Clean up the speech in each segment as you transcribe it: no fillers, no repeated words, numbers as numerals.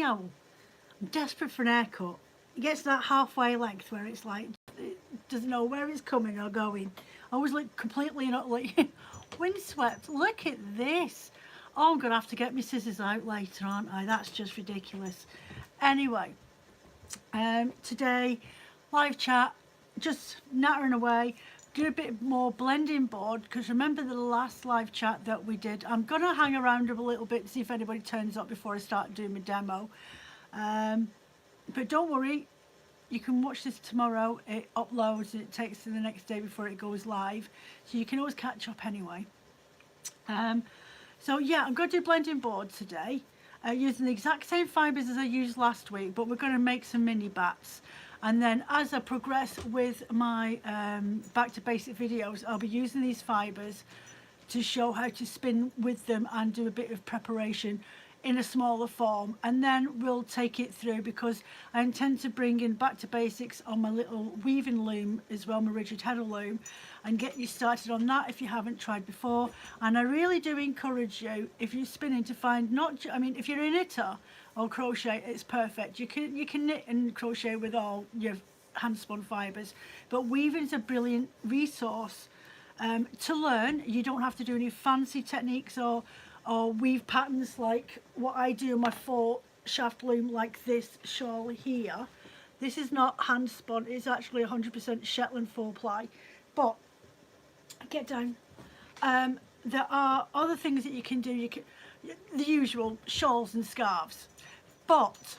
anyhow, I'm desperate for an haircut. It gets that halfway length where it's like, it doesn't know where it's coming or going. I always look completely not like windswept. Look at this. Oh, I'm going to have to get my scissors out later, aren't I? That's just ridiculous. Anyway, today, live chat, just nattering away. Do a bit more blending board, because remember the last live chat that we did. I'm going to hang around a little bit to see if anybody turns up before I start doing my demo. But don't worry, you can watch this tomorrow. It uploads and it takes to the next day before it goes live, so you can always catch up anyway. So yeah, I'm going to do blending board today, using the exact same fibres as I used last week, but we're going to make some mini batts. And then as I progress with my back to basic videos, I'll be using these fibres to show how to spin with them and do a bit of preparation in a smaller form, and then we'll take it through, because I intend to bring in back to basics on my little weaving loom as well, my rigid header loom, and get you started on that if you haven't tried before. And I really do encourage you, if you're spinning, to find not, I mean, if you're a knitter or crochet, it's perfect. You can knit and crochet with all your hand spun fibres, but weaving is a brilliant resource to learn. You don't have to do any fancy techniques or weave patterns like what I do in my 4 shaft loom, like this shawl here. This is not hand spun, it's actually 100% Shetland 4-ply. But get down. There are other things that you can do. The usual shawls and scarves, but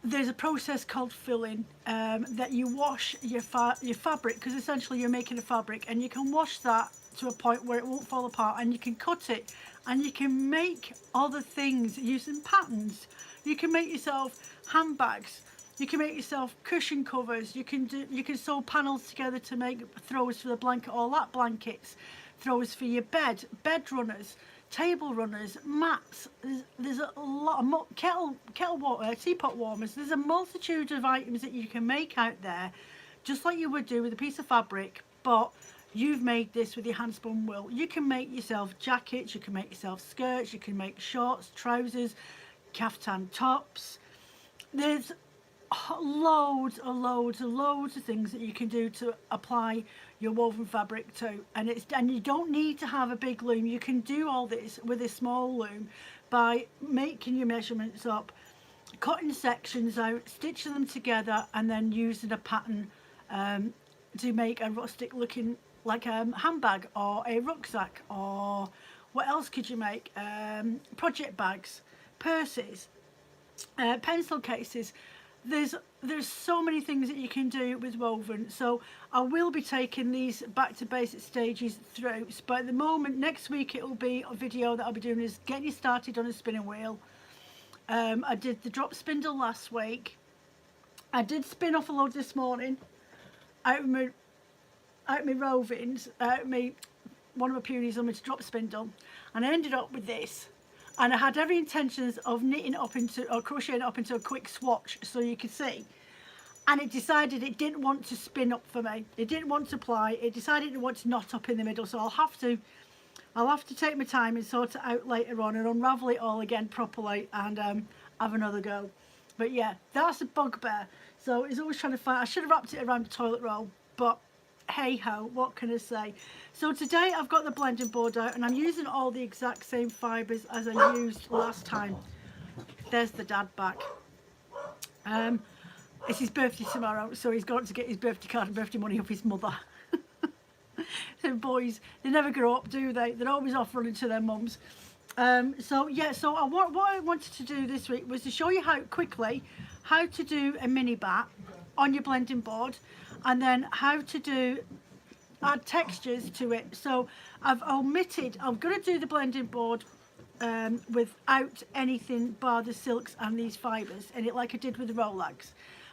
there's a process called filling, that you wash your fabric, because essentially you're making a fabric, and you can wash that to a point where it won't fall apart, and you can cut it, and you can make other things using patterns. You can make yourself handbags, you can make yourself cushion covers, you can sew panels together to make throws for the blanket or lap blankets, throws for your bed runners, table runners, mats. There's a lot of kettle water, teapot warmers. There's a multitude of items that you can make out there, just like you would do with a piece of fabric, but you've made this with your hand spun wool. You can make yourself jackets, you can make yourself skirts, you can make shorts, trousers, caftan tops. There's loads of things that you can do to apply your woven fabric to, and you don't need to have a big loom. You can do all this with a small loom by making your measurements up, cutting sections out, stitching them together, and then using a pattern to make a rustic looking, like a handbag or a rucksack, or what else could you make? Project bags, purses, pencil cases. There's so many things that you can do with woven. So I will be taking these back to basic stages through, but at the moment, next week, it will be a video that I'll be doing is getting you started on a spinning wheel. I did the drop spindle last week. I did spin off a load this morning out of my rovings, one of my peonies on my drop spindle, and I ended up with this. And I had every intentions of knitting up into, or crocheting up into a quick swatch, so you could see. And it decided it didn't want to spin up for me. It didn't want to ply. It decided it wanted to knot up in the middle. So I'll have to take my time and sort it out later on and unravel it all again properly and have another go. But yeah, that's a bugbear. So it's always trying to find. I should have wrapped it around the toilet roll, but hey ho, what can I say? So today I've got the blending board out, and I'm using all the exact same fibres as I used last time. There's the dad back. It's his birthday tomorrow, so he's got to get his birthday card and birthday money off his mother. So boys, they never grow up, do they? They're always off running to their mums. So yeah, so what I wanted to do this week was to show you how to do a mini batt on your blending board, and then how to add textures to it. So I'm going to do the blending board without anything bar the silks and these fibres in it, like I did with the Rolex.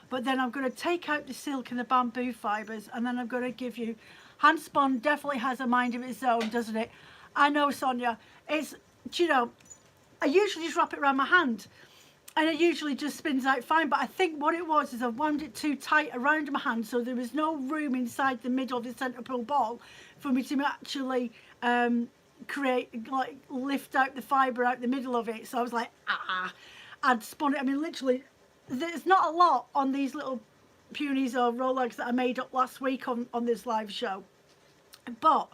But then I'm going to take out the silk and the bamboo fibres, and then I'm going to give you, hand spun definitely has a mind of its own, doesn't it? I know, Sonia. It's, you know, I usually just wrap it around my hand, and it usually just spins out fine, but I think what it was is I wound it too tight around my hand, so there was no room inside the middle of the centre pull ball for me to actually lift out the fibre out the middle of it. So I was like, I'd spun it. I mean, literally, there's not a lot on these little peonies or Rolex that I made up last week on this live show, but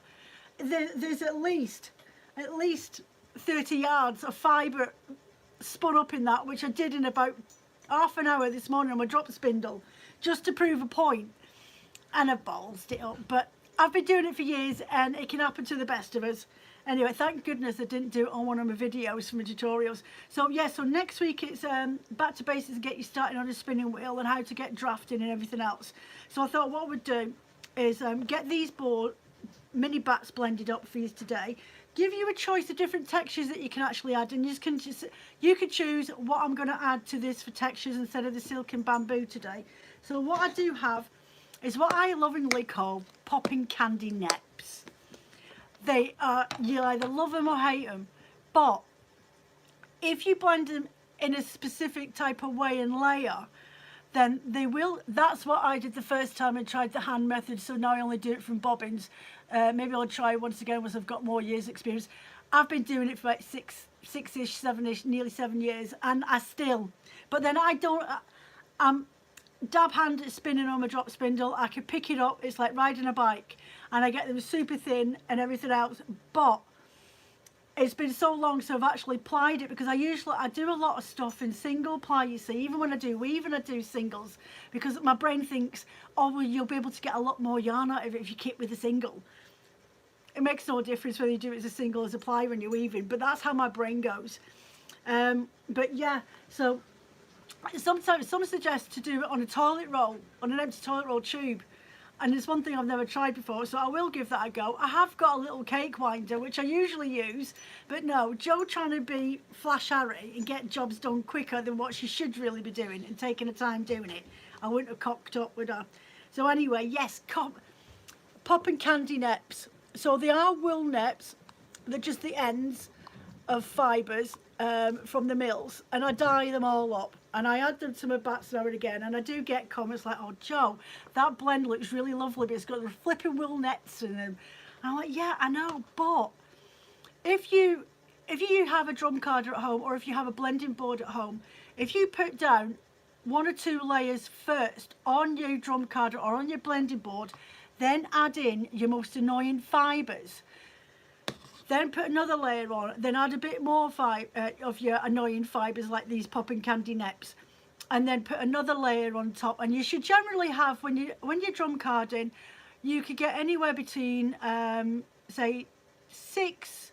there's at least 30 yards of fibre spun up in that, which I did in about half an hour this morning on my drop spindle, just to prove a point, and I ballsed it up. But I've been doing it for years, and it can happen to the best of us. Anyway, thank goodness I didn't do it on one of my videos from my tutorials. So yeah, so next week it's back to basics and get you started on a spinning wheel and how to get drafting and everything else. So I thought what we'd do is get these mini batts blended up for you today. Give you a choice of different textures that you can actually add, and you can choose what I'm going to add to this for textures instead of the silk and bamboo today. So what I do have is what I lovingly call popping candy neps. They are, you either love them or hate them, but if you blend them in a specific type of way and layer, then they will. That's what I did the first time I tried the hand method, so now I only do it from bobbins. Maybe I'll try it once again once I've got more years experience. I've been doing it for like six-ish, seven-ish, nearly 7 years, and I still, but then I don't, I'm dab hand at spinning on my drop spindle. I can pick it up, it's like riding a bike, and I get them super thin and everything else, but it's been so long so I've actually plied it, because I do a lot of stuff in single ply, you see. Even when I do weave and I do singles, because my brain thinks, oh well, you'll be able to get a lot more yarn out of it if you keep with a single. It makes no difference whether you do it as a single or as a ply when you're weaving, but that's how my brain goes. But yeah, so sometimes some suggest to do it on a toilet roll, on an empty toilet roll tube, and it's one thing I've never tried before, so I will give that a go. I have got a little cake winder which I usually use, but no, Jo trying to be flash Harry and get jobs done quicker than what she should really be doing and taking her time doing it, I wouldn't have cocked up with her. So anyway, yes, popping candy neps. So they are wool neps, they're just the ends of fibres from the mills, and I dye them all up and I add them to my batts now and again, and I do get comments like, oh Jo, that blend looks really lovely, but it's got the flipping wool nets in them. And I'm like, yeah, I know, but if you have a drum carder at home, or if you have a blending board at home, if you put down 1 or 2 layers first on your drum carder or on your blending board, then add in your most annoying fibres, then put another layer on, then add a bit more of your annoying fibres like these popping candy neps, and then put another layer on top. And you should generally have, when you're drum carding, you could get anywhere between say 6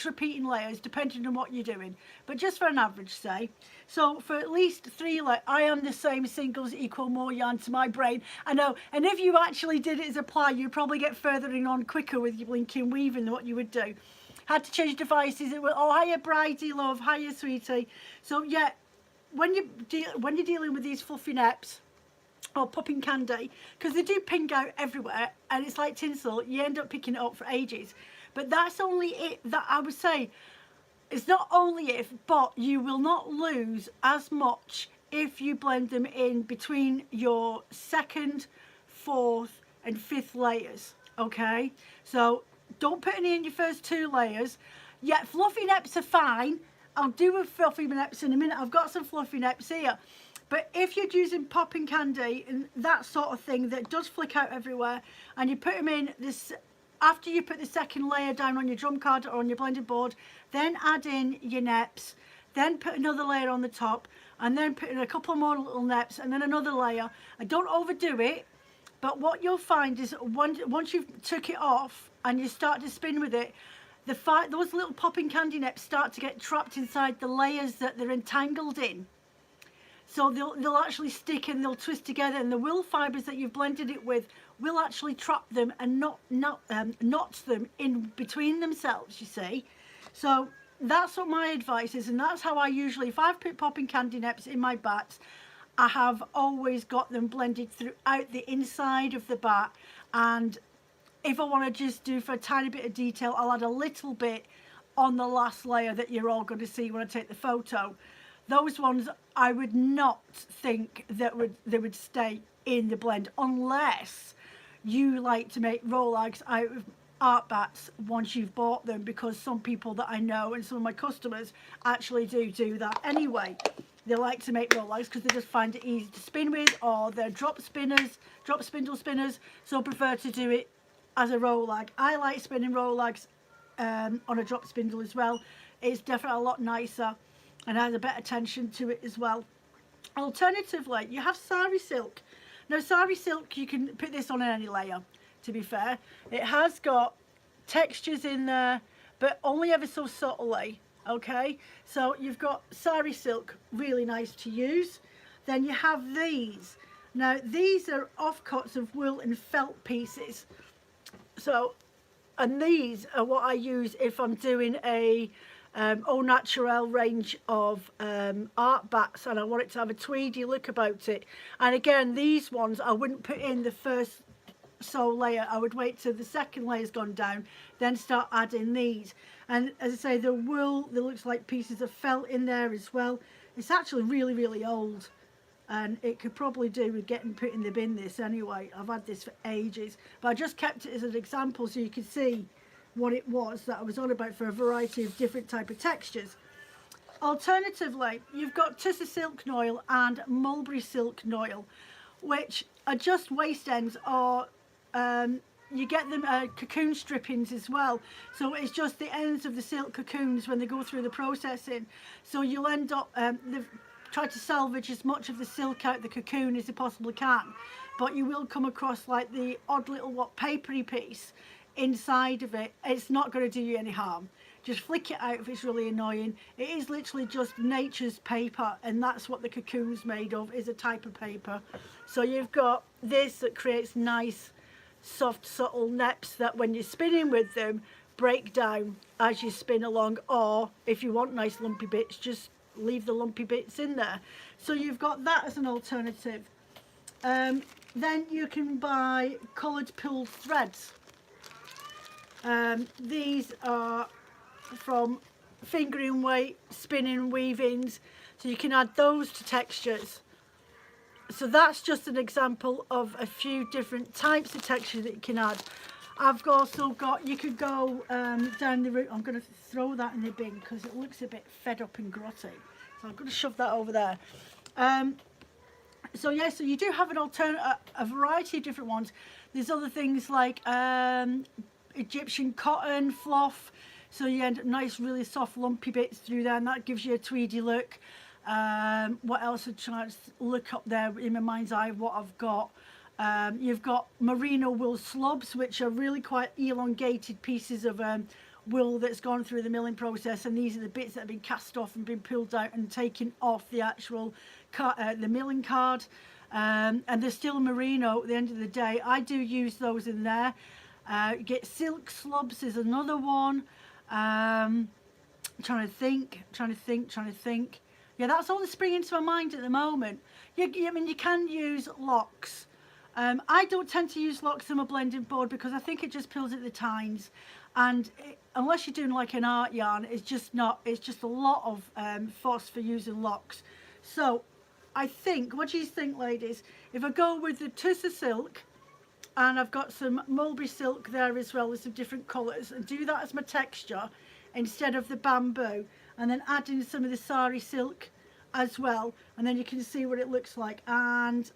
repeating layers depending on what you're doing, but just for an average, say. So for at least 3 layers, I am the same, singles equal more yarn to my brain, I know. And if you actually did it as a ply, you'd probably get furthering on quicker with your blinking weaving than what you would do. Had to change devices. It was, oh hiya Bridie love, hiya sweetie. So yeah, when you're dealing with these fluffy neps or popping candy, because they do ping out everywhere and it's like tinsel, you end up picking it up for ages. But that's only it, that I would say, it's not only if, but you will not lose as much if you blend them in between your 2nd, 4th and 5th layers, okay? So don't put any in your first 2 layers. Yeah, fluffy neps are fine. I'll do with fluffy neps in a minute. I've got some fluffy neps here. But if you're using popping candy and that sort of thing that does flick out everywhere, and you put them in this, after you put the 2nd layer down on your drum card or on your blended board, then add in your neps, then put another layer on the top, and then put in a couple more little neps, and then another layer. And don't overdo it, but what you'll find is once you've took it off and you start to spin with it, those little popping candy neps start to get trapped inside the layers that they're entangled in. So they'll actually stick and they'll twist together, and the wool fibres that you've blended it with will actually trap them and knot them in between themselves, you see. So that's what my advice is, and that's how I usually, if I've put popping candy neps in my batts, I have always got them blended throughout the inside of the bat. And if I want to just do for a tiny bit of detail, I'll add a little bit on the last layer that you're all going to see when I take the photo. Those ones I would not think that they would stay in the blend, unless you like to make roll-lags out art bats once you've bought them, because some people that I know and some of my customers actually do that anyway. They like to make roll lags because they just find it easy to spin with, or they're drop spindle spinners, so prefer to do it as a roll lag. I like spinning roll lags on a drop spindle as well. It's definitely a lot nicer and has a better tension to it as well. Alternatively, you have sari silk. Now sari silk, you can put this on any layer, to be fair. It has got textures in there, but only ever so subtly. Okay, so you've got sari silk, really nice to use. Then you have these. Now these are offcuts of wool and felt pieces. So, and these are what I use if I'm doing a au naturel range of art bats and I want it to have a tweedy look about it. And again, these ones I wouldn't put in the first sole layer. I would wait till the second layer's gone down, then start adding these. And as I say, the wool, there looks like pieces of felt in there as well. It's actually really old, and it could probably do with getting put in the bin, this anyway. I've had this for ages, but I just kept it as an example so you could see what it was that I was on about for a variety of different type of textures. Alternatively, you've got Tussar silk noil and mulberry silk noil, which are just waste ends, or you get them cocoon strippings as well. So it's just the ends of the silk cocoons when they go through the processing. So you'll end up they've tried to salvage as much of the silk out the cocoon as they possibly can, but you will come across like the odd little papery piece inside of it. It's not going to do you any harm. Just flick it out if it's really annoying. It is literally just nature's paper, and that's what the cocoon's made of, is a type of paper. So you've got this that creates nice soft subtle neps that when you're spinning with them break down as you spin along, or if you want nice lumpy bits, just leave the lumpy bits in there. So you've got that as an alternative. Then you can buy coloured pulled threads. These are from fingering weight, spinning, weavings, so you can add those to textures. So that's just an example of a few different types of texture that you can add. I've also got, you could go down the route. I'm going to throw that in the bin because it looks a bit fed up and grotty, so I'm going to shove that over there. So yeah, so you do have a variety of different ones. There's other things like Egyptian cotton fluff, so you end up nice really soft lumpy bits through there, and that gives you a tweedy look. What else? I'm trying to look up there in my mind's eye what I've got. You've got merino wool slubs, which are really quite elongated pieces of wool that's gone through the milling process, and these are the bits that have been cast off and been pulled out and taken off the actual the milling card, and they're still merino at the end of the day. I do use those in there. Get silk slubs is another one. Trying to think. Yeah, that's all that's springing to my mind at the moment. I mean, you can use locks. I don't tend to use locks on my blending board because I think it just pulls at the tines, and unless you're doing like an art yarn, it's just a lot of fuss for using locks. So I think, what do you think, ladies, if I go with the Tussar silk, and I've got some mulberry silk there as well with some different colours, and do that as my texture instead of the bamboo, and then add in some of the sari silk as well, and then you can see what it looks like, and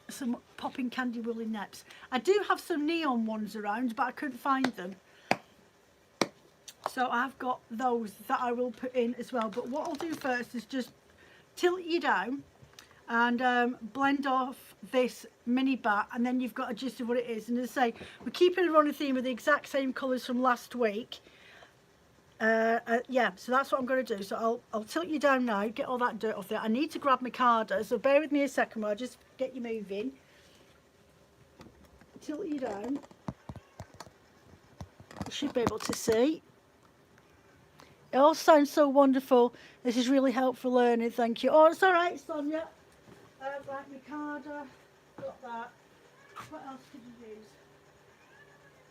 some popping candy woolly neps. I do have some neon ones around, but I couldn't find them, so I've got those that I will put in as well. But what I'll do first is just tilt you down and blend off this mini bat, and then you've got a gist of what it is. And as I say, we're keeping a running theme with the exact same colours from last week. Yeah, so that's what I'm going to do. So I'll tilt you down now, get all that dirt off there. I need to grab my carder, so bear with me a second while I just get you moving. Tilt you down. You should be able to see. It all sounds so wonderful. This is really helpful learning, thank you. Oh, it's all right, Sonia. Right, my carder, got that. What else could you use?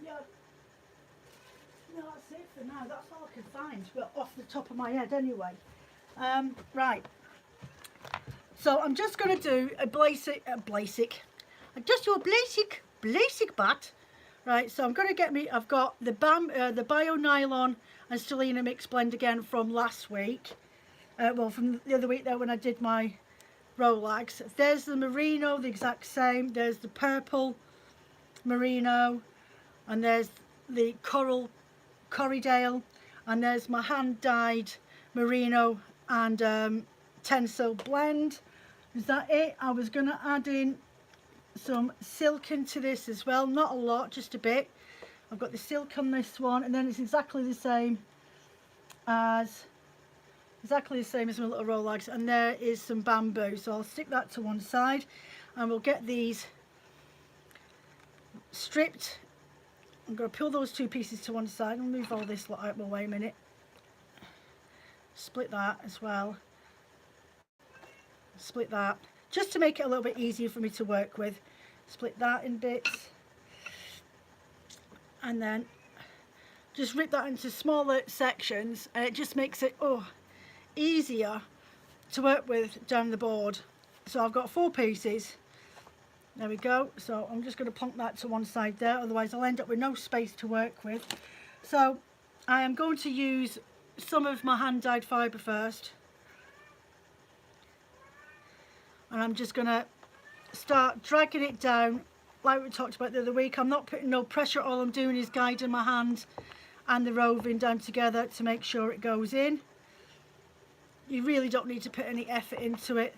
Yeah. No, that's it for now. That's all I could find, but off the top of my head anyway. Right. So I'm just going to do a basic. Just do a basic bat Right, so I'm going to get me, I've got the Bio Nylon and Stellina mix blend again from last week. Well, from the other week there when I did my Rolex. There's the merino, the exact same. There's the purple merino, and there's the coral Corriedale, and there's my hand dyed merino and tencel blend. Is that it? I was going to add in some silk into this as well, not a lot, just a bit. I've got the silk on this one, and then it's exactly the same as my little Rolex, and there is some bamboo, so I'll stick that to one side, and we'll get these stripped. I'm going to pull those two pieces to one side and move all this lot out of my way a minute. Split that as well, split that, just to make it a little bit easier for me to work with. Split that in bits, and then just rip that into smaller sections, and it just makes it easier to work with down the board. So I've got 4 pieces. There we go. So I'm just going to plonk that to one side there, otherwise I'll end up with no space to work with. So I am going to use some of my hand dyed fibre first, and I'm just going to start dragging it down like we talked about the other week. I'm not putting no pressure, all I'm doing is guiding my hand and the roving down together to make sure it goes in. You really don't need to put any effort into it.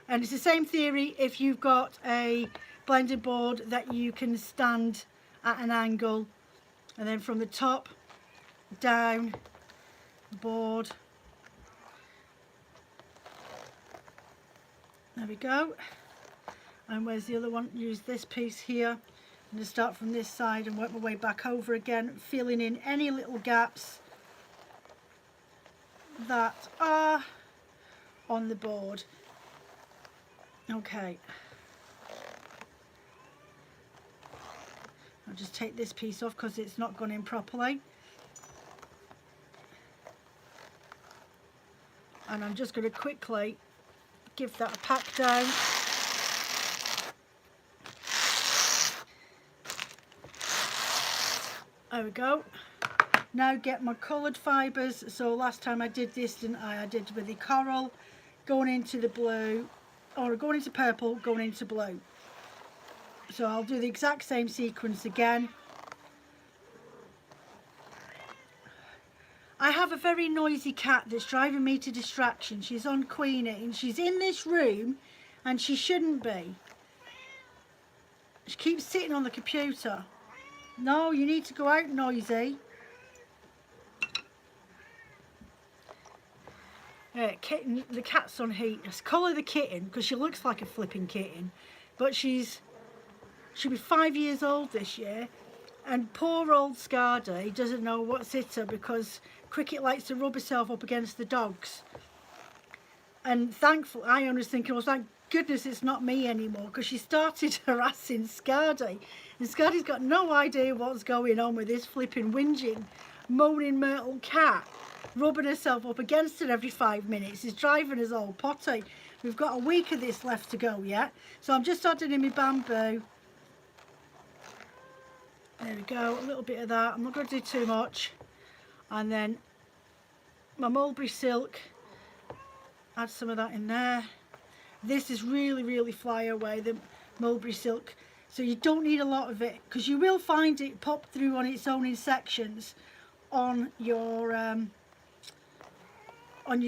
And it's the same theory if you've got a blending board that you can stand at an angle, and then from the top down the board. There we go. And where's the other one? Use this piece here. I'm going to start from this side and work my way back over again, filling in any little gaps that are on the board. Okay. I'll just take this piece off because it's not gone in properly. And I'm just going to quickly give that a pack down. There we go. Now get my coloured fibres. So last time I did this, didn't I? I did with the coral, going into the blue, or going into purple, going into blue. So I'll do the exact same sequence again. I have a very noisy cat that's driving me to distraction. She's on Queenie and she's in this room and she shouldn't be. She keeps sitting on the computer. No, you need to go out, noisy. Kitten, the cat's on heat. Let's call her the kitten because she looks like a flipping kitten. But she'll be 5 years old this year. And poor old Scardy doesn't know what's hit her because Cricket likes to rub herself up against the dogs. And thankfully, I was thinking, well, thank goodness it's not me anymore, because she started harassing Scardy. And Scardy's got no idea what's going on with this flipping whinging, moaning Myrtle cat, rubbing herself up against it every 5 minutes. It's driving us all potty. We've got a week of this left to go yet. So I'm just adding in my bamboo. There we go, a little bit of that. I'm not going to do too much. And then my mulberry silk, add some of that in there. This is really, really fly away, the mulberry silk. So you don't need a lot of it, because you will find it pop through on its own in sections on your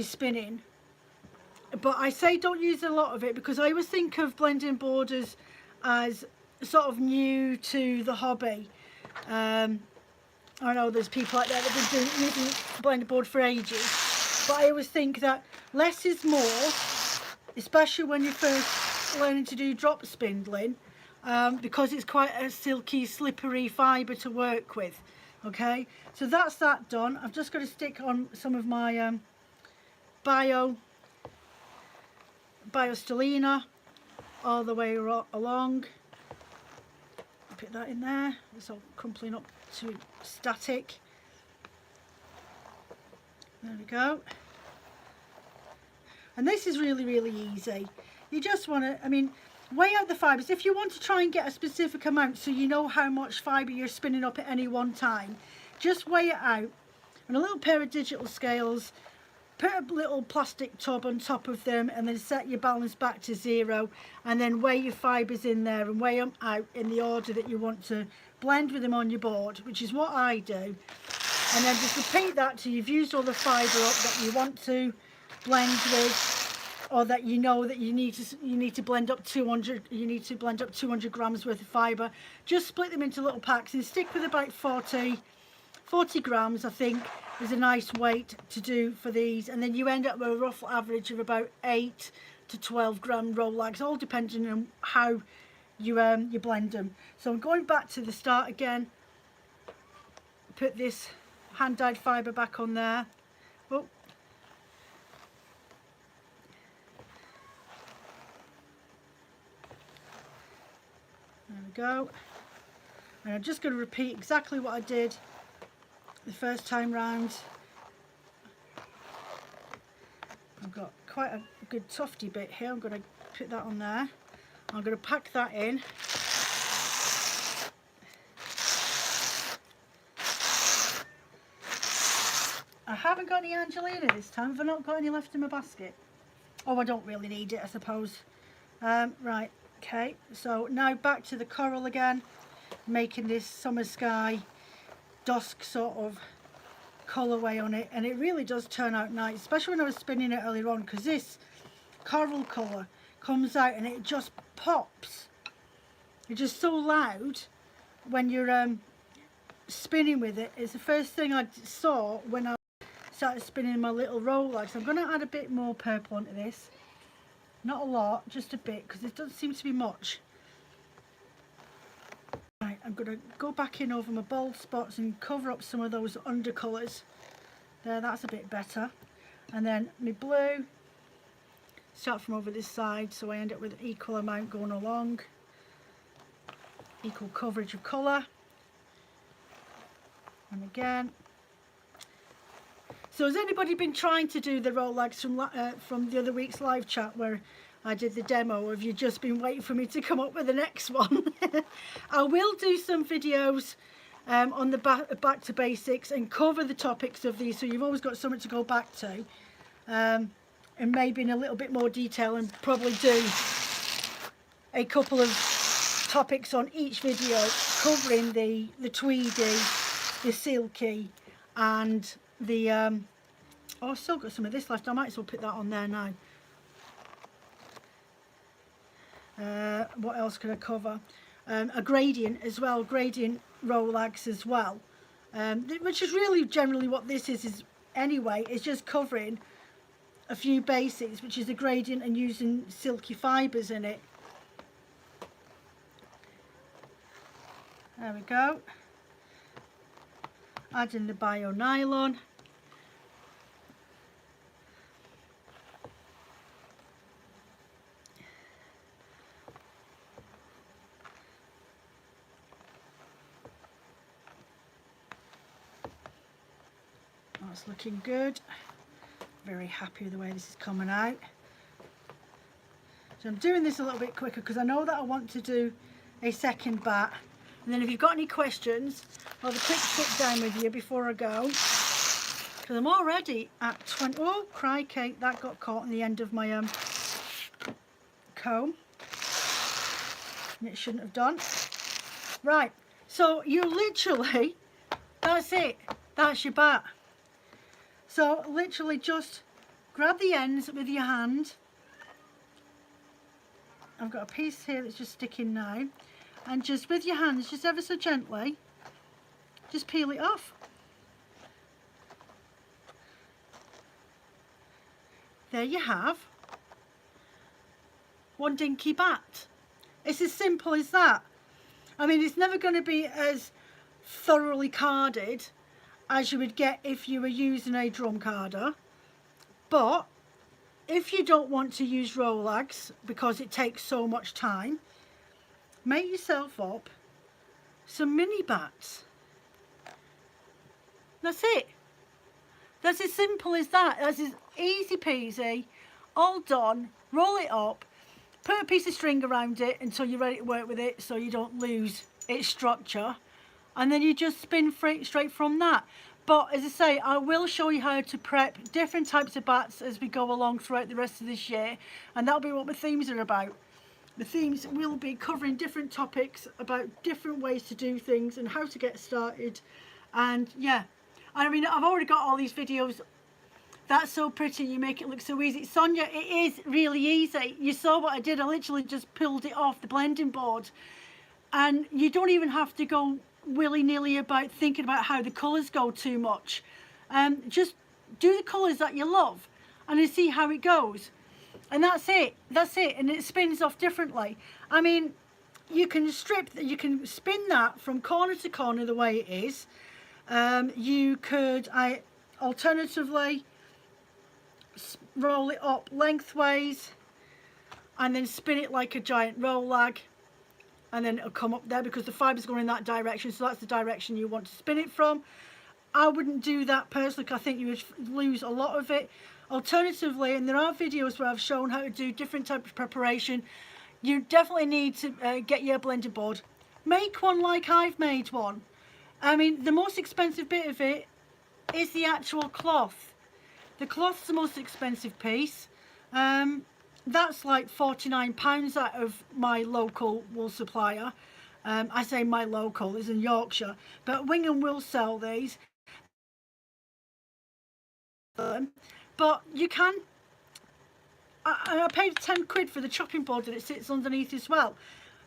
spinning. But I say don't use a lot of it, because I always think of blending borders as sort of new to the hobby. I know there's people out there that have been using blending board for ages, but I always think that less is more, especially when you're first learning to do drop spindling, because it's quite a silky, slippery fibre to work with. Okay, so that's that done. I've just got to stick on some of my Bio Stellina all the way along. Put that in there. It's all crumpling up to static. There we go. And this is really, really easy. You just want to, I mean, weigh out the fibres. If you want to try and get a specific amount so you know how much fibre you're spinning up at any one time, just weigh it out on a little pair of digital scales, put a little plastic tub on top of them, and then set your balance back to 0, and then weigh your fibres in there and weigh them out in the order that you want to blend with them on your board, which is what I do. And then just repeat that till you've used all the fibre up that you want to blend with, or that you know that you need to blend up 200 grams worth of fibre. Just split them into little packs and stick with about 40 grams, I think, is a nice weight to do for these, and then you end up with a rough average of about 8 to 12 gram roll lags, all depending on how you blend them. So I'm going back to the start again. Put this hand dyed fibre back on there. Oh. There we go. And I'm just going to repeat exactly what I did the first time round. I've got quite a good tufty bit here. I'm going to put that on there. I'm going to pack that in. I haven't got any Angelina this time. Have I not got any left in my basket? Oh, I don't really need it, I suppose. Right, okay. So now back to the coral again, making this summer sky dusk sort of colourway on it, and it really does turn out nice, especially when I was spinning it earlier on, because this coral colour comes out and it just pops. It's just so loud when you're spinning with it. It's the first thing I saw when I started spinning my little roller. So I'm going to add a bit more purple onto this, not a lot, just a bit, because it doesn't seem to be much. Right, I'm going to go back in over my bold spots and cover up some of those undercolours. There, that's a bit better. And then my blue, start from over this side, so I end up with an equal amount going along. Equal coverage of colour. And again. So has anybody been trying to do the roll-lags from the other week's live chat where I did the demo? Or have you just been waiting for me to come up with the next one? I will do some videos on the back to basics and cover the topics of these, so you've always got something to go back to, and maybe in a little bit more detail, and probably do a couple of topics on each video covering the tweedy, the silky, and the oh, I've still got some of this left. I might as well put that on there now. What else could I cover? A gradient as well, gradient roll-lags as well, which is really generally what this is anyway. It's just covering a few basics, which is a gradient and using silky fibres in it. There we go. Adding the bio nylon. That's looking good. Very happy with the way this is coming out. So I'm doing this a little bit quicker because I know that I want to do a second batt. And then if you've got any questions, I'll have a quick sit down with you before I go, because I'm already at 20. Oh crikey, that got caught in the end of my comb, and it shouldn't have done. Right, so you literally, that's it, that's your batt. So literally just grab the ends with your hand. I've got a piece here that's just sticking now. And just with your hands, just ever so gently, just peel it off. There you have one dinky batt. It's as simple as that. I mean, it's never going to be as thoroughly carded as you would get if you were using a drum carder, but if you don't want to use roll-lags because it takes so much time, make yourself up some mini batts. That's it. That's as simple as that. That's as easy peasy, all done. Roll it up, put a piece of string around it until you're ready to work with it so you don't lose its structure, and then you just spin straight from that. But as I say, I will show you how to prep different types of batts as we go along throughout the rest of this year, and that'll be what the themes are about. The themes will be covering different topics about different ways to do things and how to get started. And yeah, I mean, I've already got all these videos. That's so pretty, you make it look so easy. Sonia, it is really easy. You saw what I did. I literally just pulled it off the blending board. And you don't even have to go willy-nilly about thinking about how the colours go too much. Just do the colours that you love and then see how it goes. And that's it, and it spins off differently. I mean, you can spin that from corner to corner the way it is. You could, alternatively, roll it up lengthways and then spin it like a giant roll lag, and then it'll come up there because the fiber's going in that direction, so that's the direction you want to spin it from. I wouldn't do that personally because I think you would lose a lot of it. Alternatively, and there are videos where I've shown how to do different types of preparation, you definitely need to get your blending board. Make one like I've made one. I mean, the most expensive bit of it is the actual cloth. The cloth's the most expensive piece. That's like £49 out of my local wool supplier. I say my local is in Yorkshire, but Wingham will sell these. But you can, I paid 10 quid for the chopping board that it sits underneath as well.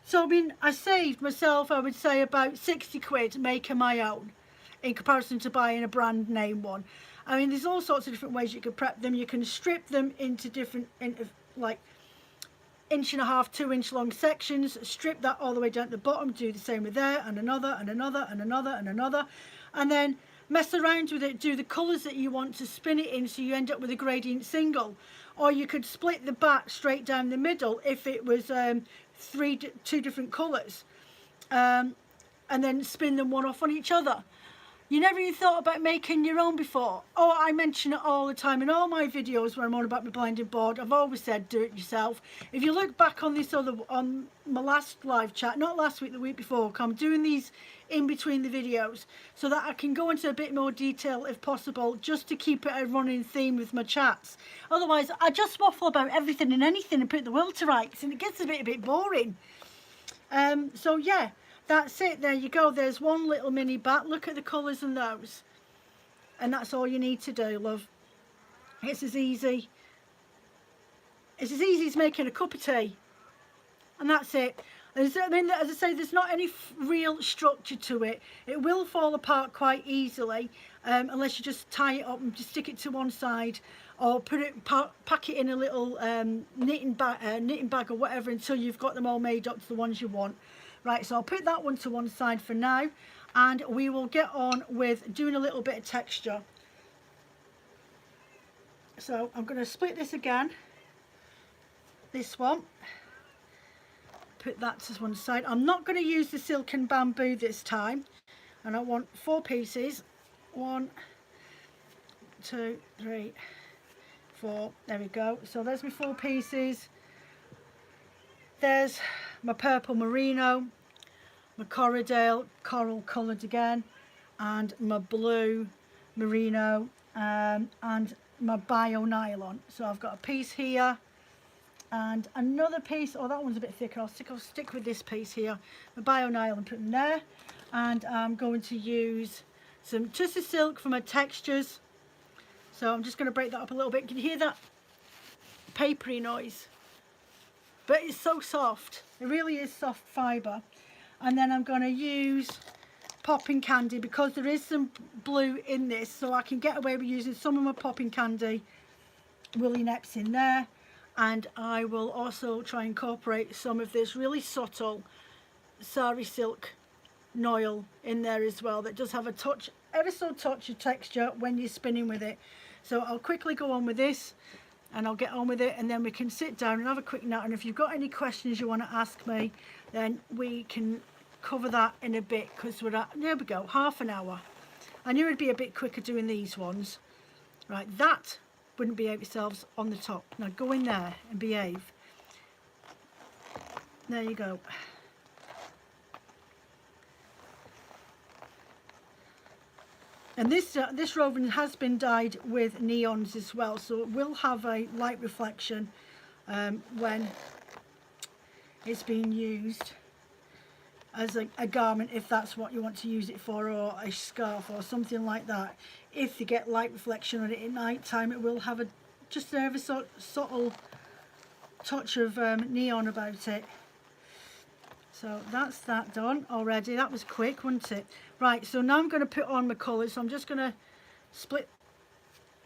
So I mean, I saved myself, I would say, about 60 quid making my own in comparison to buying a brand name one. I mean, there's all sorts of different ways you can prep them. You can strip them into different, like 1.5 to 2 inch long sections, strip that all the way down to the bottom, do the same with there, and another, and another, and another, and another, and then mess around with it, do the colours that you want to spin it in so you end up with a gradient single. Or you could split the batt straight down the middle if it was two different colours, and then spin them one off on each other. You never even thought about making your own before? Oh, I mention it all the time in all my videos where I'm on about my blending board. I've always said do it yourself. If you look back on this on my last live chat, not last week, the week before, I'm doing these in between the videos so that I can go into a bit more detail if possible, just to keep it a running theme with my chats. Otherwise, I just waffle about everything and anything and put the world to rights, and it gets a bit boring. So yeah. That's it, there you go, there's one little mini batt. Look at the colours in those. And that's all you need to do, love. It's as easy as making a cup of tea. And that's it. I mean, as I say, there's not any real structure to it. It will fall apart quite easily, unless you just tie it up and just stick it to one side, or pack it in a little knitting bag or whatever until you've got them all made up to the ones you want. Right, so I'll put that one to one side for now, and we will get on with doing a little bit of texture. So I'm going to split this again, this one, put that to one side. I'm not going to use the silken bamboo this time, and I want 4 pieces. 1, 2, 3, 4, there we go. So there's my 4 pieces. There's my purple merino, my Corriedale coral coloured again, and my blue merino, and my bio nylon. So I've got a piece here and another piece. Oh, that one's a bit thicker. I'll stick with this piece here, my bio nylon, put in there, and I'm going to use some tussar silk for my textures. So I'm just going to break that up a little bit. Can you hear that papery noise? But it's so soft. It really is soft fibre. And then I'm going to use popping candy because there is some blue in this, so I can get away with using some of my popping candy woolly neps in there. And I will also try and incorporate some of this really subtle sari silk noil in there as well, that does have a touch, ever so touch of texture when you're spinning with it. So I'll quickly go on with this, and I'll get on with it, and then we can sit down and have a quick nap. And if you've got any questions you want to ask me, then we can cover that in a bit, because we're at, there we go, half an hour. I knew it'd be a bit quicker doing these ones. Right, that wouldn't behave yourselves on the top. Now go in there and behave. There you go. And this roving has been dyed with neons as well, so it will have a light reflection when it's being used as a garment, if that's what you want to use it for, or a scarf or something like that. If you get light reflection on it at night time, it will have just a very subtle touch of neon about it. So that's that done already. That was quick, wasn't it? Right, so now I'm going to put on my colours. So I'm just going to split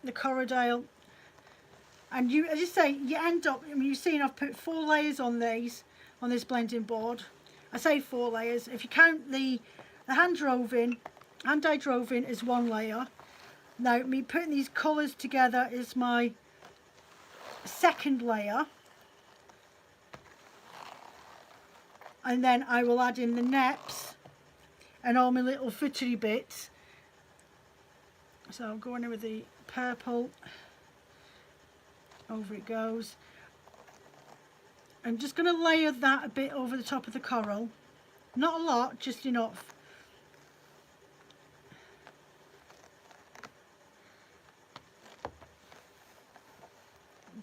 the corrodale. And you, as you say, you end up, I mean, you've seen I've put 4 layers on these, on this blending board. I say 4 layers. If you count the hand-dyed roving is 1 layer. Now, me putting these colours together is my 2nd layer. And then I will add in the neps and all my little footery bits. So I'll go in with the purple. Over it goes. I'm just going to layer that a bit over the top of the coral. Not a lot, just enough.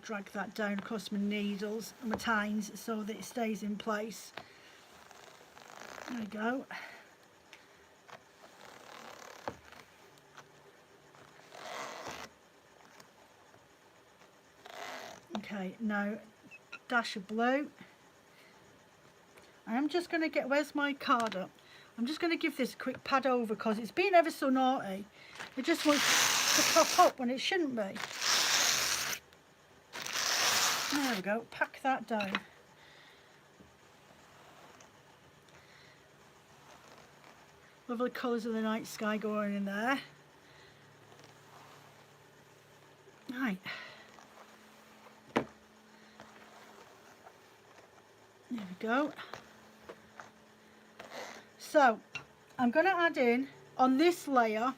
Drag that down across my needles and my tines so that it stays in place. There we go. Okay, now dash of blue. I'm just going to get, where's my card up? I'm just going to give this a quick pad over because it's been ever so naughty. It just wants to pop up when it shouldn't be. There we go, pack that down. Lovely colours of the night sky going in there. Right. There we go. So I'm going to add in on this layer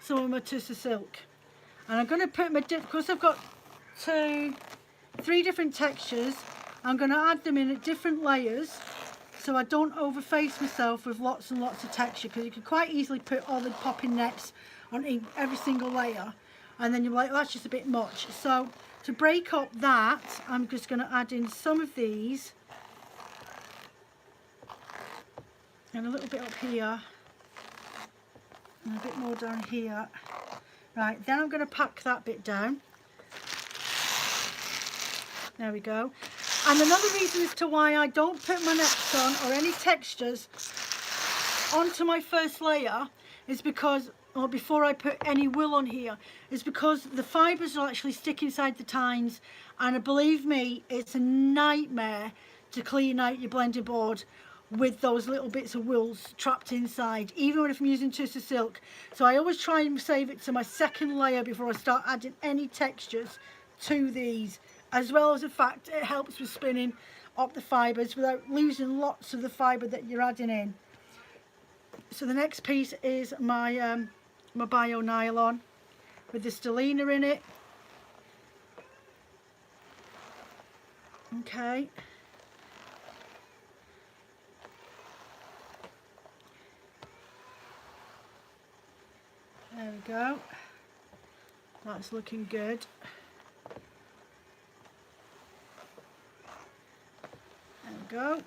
some of my tussar silk, and I'm going to put my because I've got 3 different textures. I'm going to add them in at different layers so I don't overface myself with lots and lots of texture, because you can quite easily put all the popping nets on every single layer and then you're like, that's just a bit much. So to break up that, I'm just going to add in some of these and a little bit up here and a bit more down here. Right, then I'm going to pack that bit down. There we go. And another reason as to why I don't put my nets on or any textures onto my first layer is because, or before I put any wool on here, is because the fibres will actually stick inside the tines, and believe me, it's a nightmare to clean out your blending board with those little bits of wool trapped inside, even if I'm using tussar silk. So I always try and save it to my second layer before I start adding any textures to these, as well as the fact it helps with spinning up the fibres without losing lots of the fibre that you're adding in. So the next piece is my my bio nylon with the stellina in it. Okay. There we go. That's looking good. There we go.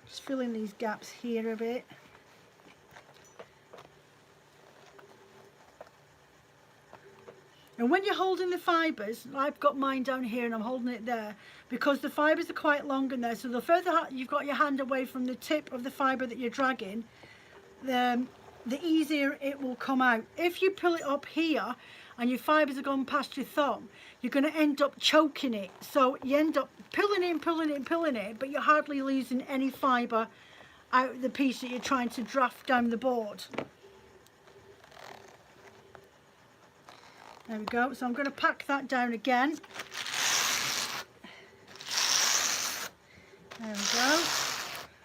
Just filling these gaps here a bit. And when you're holding the fibres, I've got mine down here and I'm holding it there because the fibres are quite long in there, so the further you've got your hand away from the tip of the fibre that you're dragging, the easier it will come out. If you pull it up here and your fibres are gone past your thumb, you're going to end up choking it. So you end up pulling it, but you're hardly losing any fibre out of the piece that you're trying to draft down the board. There we go. So I'm going to pack that down again. There we go.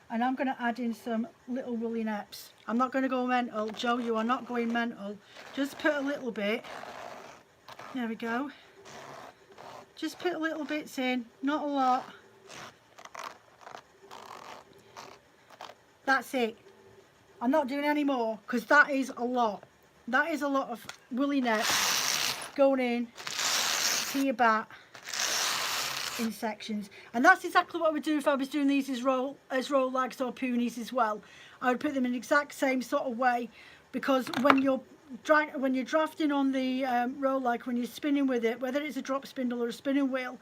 And I'm going to add in some little woolly neps. I'm not going to go mental. Joe, you are not going mental. Just put a little bit. There we go. Just put little bits in, not a lot. That's it. I'm not doing any more because that is a lot. That is a lot of woolly net going in to your bat in sections. And that's exactly what I would do if I was doing these as roll lags or ponies as well. I would put them in the exact same sort of way, because when you're drafting on the roll lag, when you're spinning with it, whether it's a drop spindle or a spinning wheel,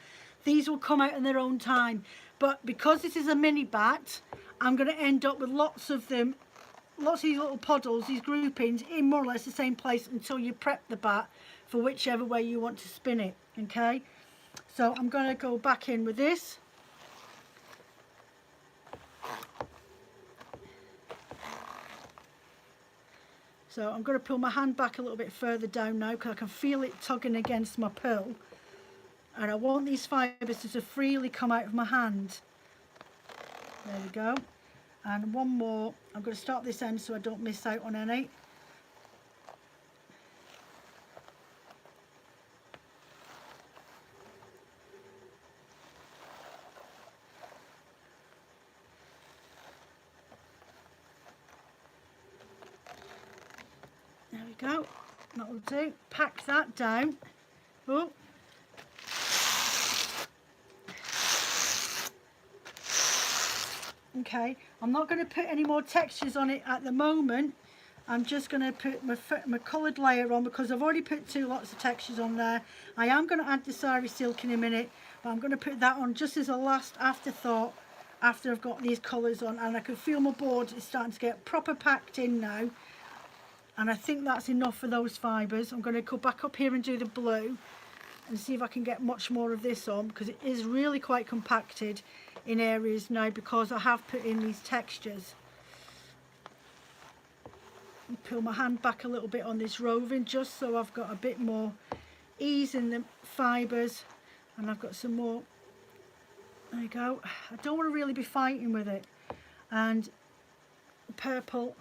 these will come out in their own time. But because this is a mini bat, I'm going to end up with lots of them, lots of these little puddles, these groupings in more or less the same place until you prep the bat for whichever way you want to spin it. Okay, so I'm going to go back in with this. So I'm going to pull my hand back a little bit further down now, because I can feel it tugging against my pull, and I want these fibres to freely come out of my hand. There we go. And one more. I'm going to start this end so I don't miss out on any. There we go. That'll do. Pack that down. Oh. Okay, I'm not going to put any more textures on it at the moment. I'm just going to put my coloured layer on, because I've already put 2 lots of textures on there. I am going to add the sari silk in a minute, but I'm going to put that on just as a last afterthought after I've got these colours on. And I can feel my board is starting to get proper packed in now. And I think that's enough for those fibres. I'm going to go back up here and do the blue and see if I can get much more of this on, because it is really quite compacted in areas now because I have put in these textures. Pull my hand back a little bit on this roving just so I've got a bit more ease in the fibres, and I've got some more. There you go. I don't want to really be fighting with it. And purple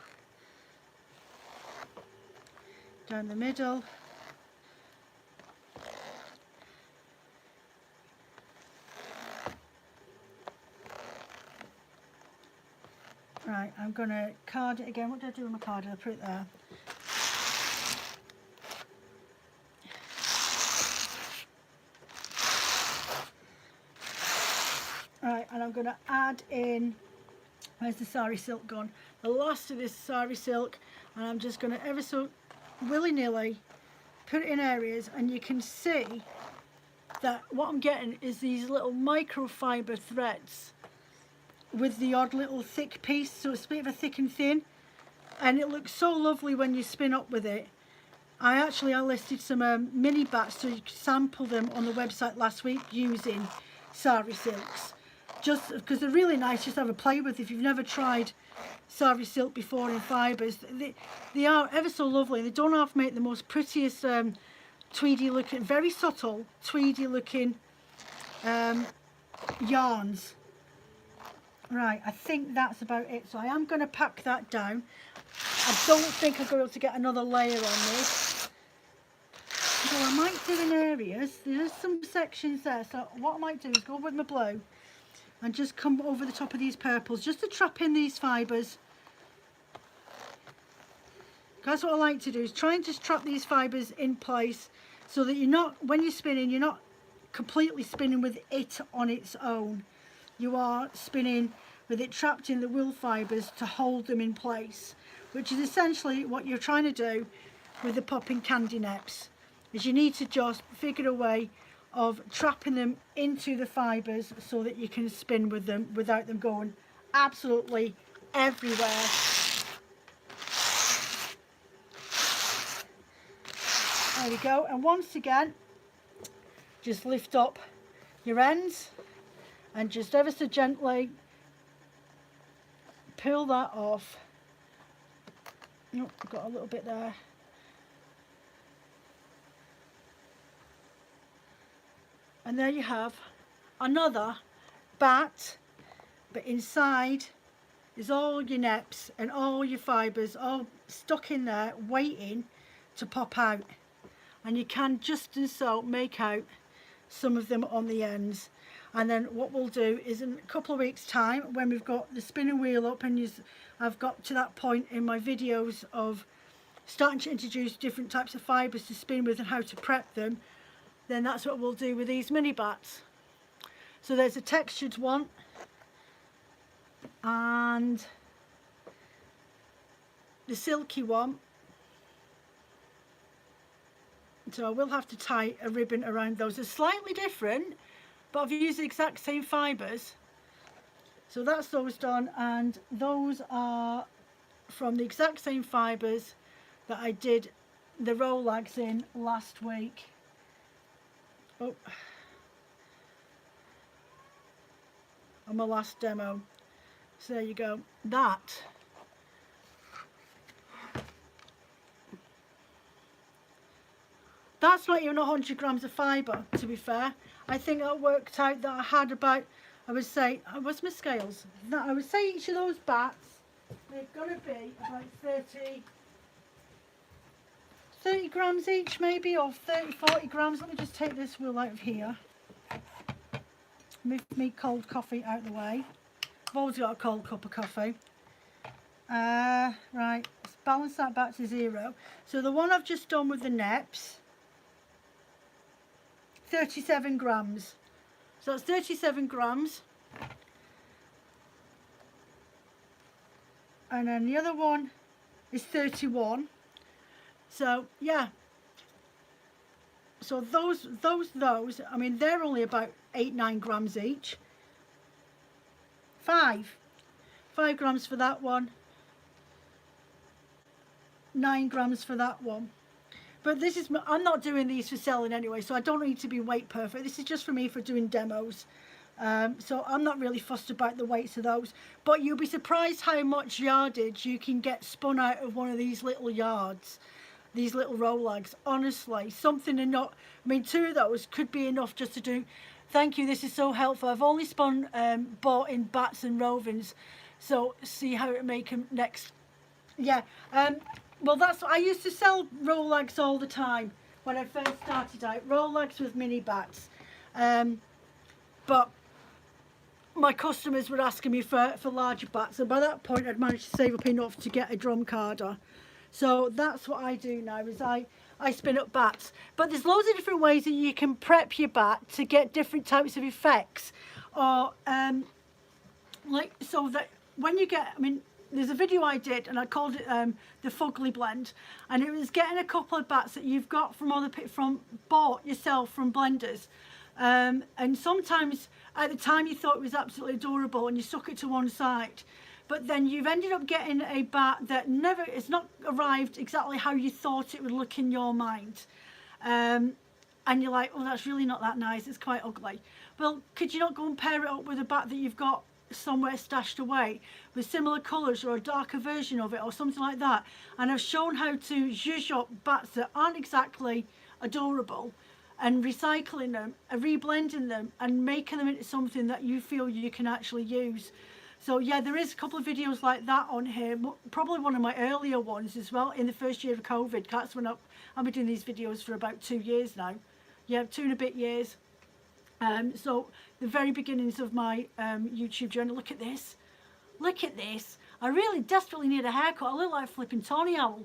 down the middle. Right, I'm going to card it again. What did I do with my card? Did I put it there? Right, and I'm going to add in, where's the sari silk gone? The last of this sari silk, and I'm just going to ever so willy-nilly put it in areas, and you can see that what I'm getting is these little microfiber threads with the odd little thick piece, so it's a bit of a thick and thin, and it looks so lovely when you spin up with it. I listed some mini bats so you could sample them on the website last week using sari silks, just because they're really nice just to have a play with. If you've never tried sari silk before in fibres, they are ever so lovely. They don't have to make the most prettiest tweedy looking, very subtle tweedy looking yarns. Right, I think that's about it. So I am going to pack that down. I don't think I'm going to be able to get another layer on this. So I might do in areas. There's some sections there. So what I might do is go with my blue and just come over the top of these purples just to trap in these fibres. That's what I like to do, is try and just trap these fibres in place so that you're not, when you're spinning, you're not completely spinning with it on its own. You are spinning with it trapped in the wool fibres to hold them in place, which is essentially what you're trying to do with the popping candy nets, is you need to just figure a way of trapping them into the fibres so that you can spin with them without them going absolutely everywhere. There we go, and once again just lift up your ends and just ever so gently pull that off. Oh, I've got a little bit there. And there you have another bat, but inside is all your neps and all your fibres all stuck in there waiting to pop out. And you can just and so make out some of them on the ends. And then what we'll do is in a couple of weeks time, when we've got the spinning wheel up and I've got to that point in my videos of starting to introduce different types of fibres to spin with and how to prep them, then that's what we'll do with these mini batts. So there's a textured one, and the silky one. So I will have to tie a ribbon around those. They're slightly different, but I've used the exact same fibres. So that's those done, and those are from the exact same fibres that I did the Rolex in last week. Oh, on my last demo. So there you go. That's not even 100 grams of fibre, to be fair. I think I worked out that I had about, I would say, what's my scales? No, I would say each of those batts, they've got to be about 30 grams each maybe, or 40 grams. Let me just take this wheel out of here. Move me cold coffee out of the way. I've always got a cold cup of coffee. Right, let's balance that back to 0. So the one I've just done with the neps, 37 grams. So that's 37 grams. And then the other one is 31. So yeah. So those, I mean, they're only about 8-9 grams each. 5 grams for that one. 9 grams for that one. But this is, I'm not doing these for selling anyway, so I don't need to be weight perfect. This is just for me for doing demos. So I'm not really fussed about the weights of those. But you'll be surprised how much yardage you can get spun out of one of these little yards. These little Rolex. Honestly, something and not, I mean, 2 of those could be enough just to do. Thank you, this is so helpful. I've only bought in batts and rovings. So see how it make them next. Yeah. Well, that's, I used to sell Rolex all the time when I first started out. Rolex with mini batts. But my customers were asking me for larger batts, and by that point I'd managed to save up enough to get a drum carder. So that's what I do now, is I spin up batts. But there's loads of different ways that you can prep your batt to get different types of effects. Or like, so that when you get, I mean, there's a video I did and I called it the Fugly Blend, and it was getting a couple of batts that you've got from bought yourself from blenders, and sometimes at the time you thought it was absolutely adorable and you stuck it to one side, but then you've ended up getting a batt that it's not arrived exactly how you thought it would look in your mind, and you're like, oh, that's really not that nice, it's quite ugly. Well, could you not go and pair it up with a batt that you've got somewhere stashed away with similar colours, or a darker version of it, or something like that? And I've shown how to zhuzh up batts that aren't exactly adorable, and recycling them and reblending them and making them into something that you feel you can actually use. So yeah, there is a couple of videos like that on here, probably one of my earlier ones as well, in the first year of COVID. That's when I've been doing these videos for about 2 years now. Yeah, 2 and a bit years. So the very beginnings of my YouTube journey. Look at this. Look at this. I really desperately need a haircut. I look like a flipping Tawny Owl.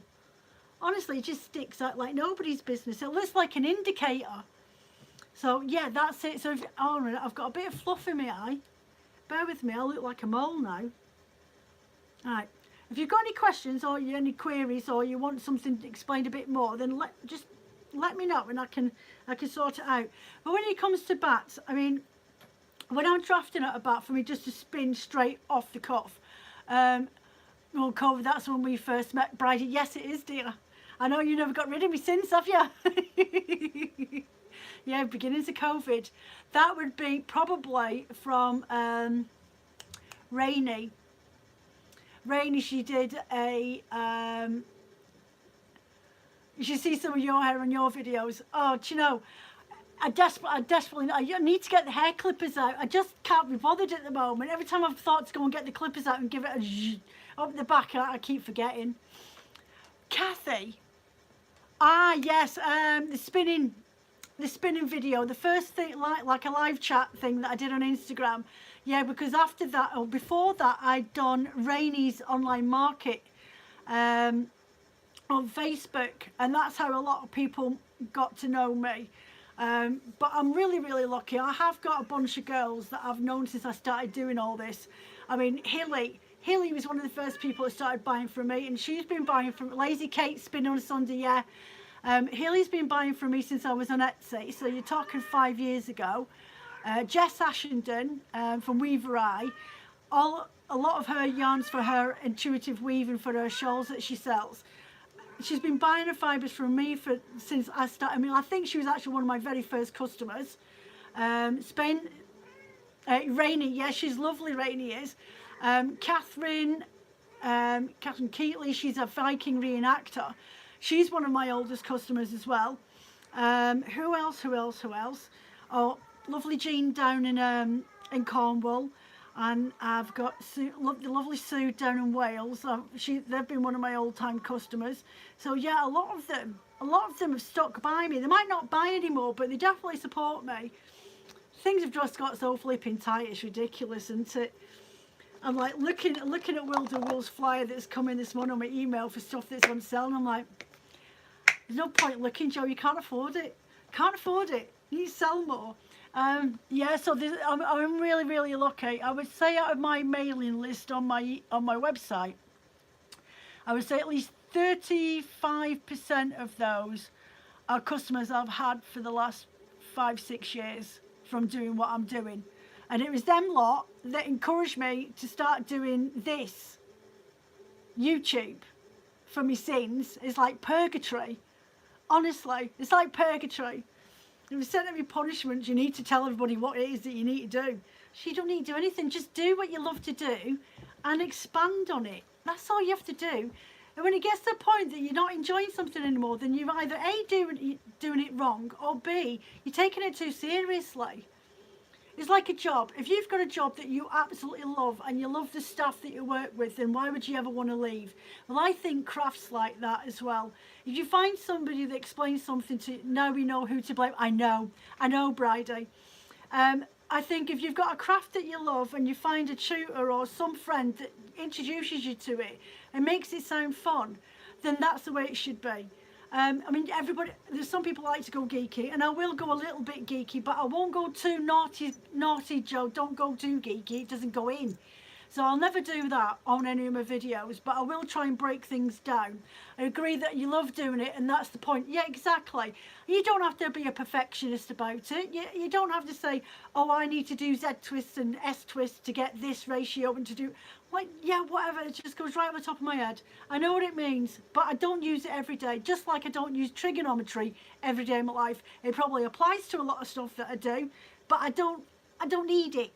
Honestly, it just sticks out like nobody's business. It looks like an indicator. So yeah, that's it. So if, oh, I've got a bit of fluff in my eye. Bear with me, I look like a mole now. Alright, if you've got any questions or any queries, or you want something explained a bit more, then just let me know and I can sort it out. But when it comes to batts, I mean, when I'm drafting at a batt for me just to spin straight off the cuff, well, COVID, that's when we first met, Bridie. Yes, it is, dear. I know you never got rid of me since, have you? Yeah, beginnings of COVID. That would be probably from Rainy. Rainy, she did a, you should see some of your hair on your videos. Oh, do you know, I need to get the hair clippers out. I just can't be bothered at the moment. Every time I've thought to go and get the clippers out and give it a zzz up the back, I keep forgetting. Kathy. Ah, yes, the spinning the spinning video, the first thing, like a live chat thing that I did on Instagram. Yeah, because after that, or before that, I'd done Rainy's online market on Facebook, and that's how a lot of people got to know me. But I'm really, really lucky. I have got a bunch of girls that I've known since I started doing all this. I mean, Hilly was one of the first people that started buying from me, and she's been buying from Lazy Kate Spin on a Sunday, yeah. Hilly's been buying from me since I was on Etsy, so you're talking 5 years ago. Jess Ashenden from Weaver Eye, a lot of her yarns for her intuitive weaving for her shawls that she sells. She's been buying her fibres from me since I started. I mean, I think she was actually one of my very first customers. Spain, Rainy, yeah, she's lovely, Rainy is. Catherine Keatley, she's a Viking reenactor. She's one of my oldest customers as well. Who else? Oh, lovely Jean down in Cornwall. And I've got the lovely Sue down in Wales. They've been one of my old-time customers. So yeah, a lot of them have stuck by me. They might not buy anymore, but they definitely support me. Things have just got so flipping tight, it's ridiculous, isn't it? I'm like looking at Wilder Will's flyer that's coming this morning on my email for stuff that's on sale, and I'm like, there's no point looking, Joe, you can't afford it. Can't afford it. You need to sell more. Yeah, so I'm really, really lucky. I would say out of my mailing list on my website, I would say at least 35% of those are customers I've had for the last 5-6 years from doing what I'm doing. And it was them lot that encouraged me to start doing this. YouTube for me sins is like purgatory. Honestly, it's like purgatory. If you sent me punishment, you need to tell everybody what it is that you need to do. So you don't need to do anything. Just do what you love to do and expand on it. That's all you have to do. And when it gets to the point that you're not enjoying something anymore, then you're either A, doing it wrong, or B, you're taking it too seriously. It's like a job. If you've got a job that you absolutely love and you love the staff that you work with, then why would you ever want to leave? Well, I think crafts like that as well. If you find somebody that explains something to you, now we know who to blame. I know, Bridie. I think if you've got a craft that you love and you find a tutor or some friend that introduces you to it and makes it sound fun, then that's the way it should be. I mean, there's some people like to go geeky, and I will go a little bit geeky, but I won't go too naughty, Joe. Don't go too geeky, it doesn't go in. So I'll never do that on any of my videos, but I will try and break things down. I agree that you love doing it, and that's the point. Yeah, exactly. You don't have to be a perfectionist about it. You don't have to say, oh, I need to do Z twists and S twists to get this ratio and to do... Like, yeah, whatever, it just goes right on the top of my head. I know what it means, but I don't use it every day. Just like I don't use trigonometry every day in my life. It probably applies to a lot of stuff that I do, but I don't need it.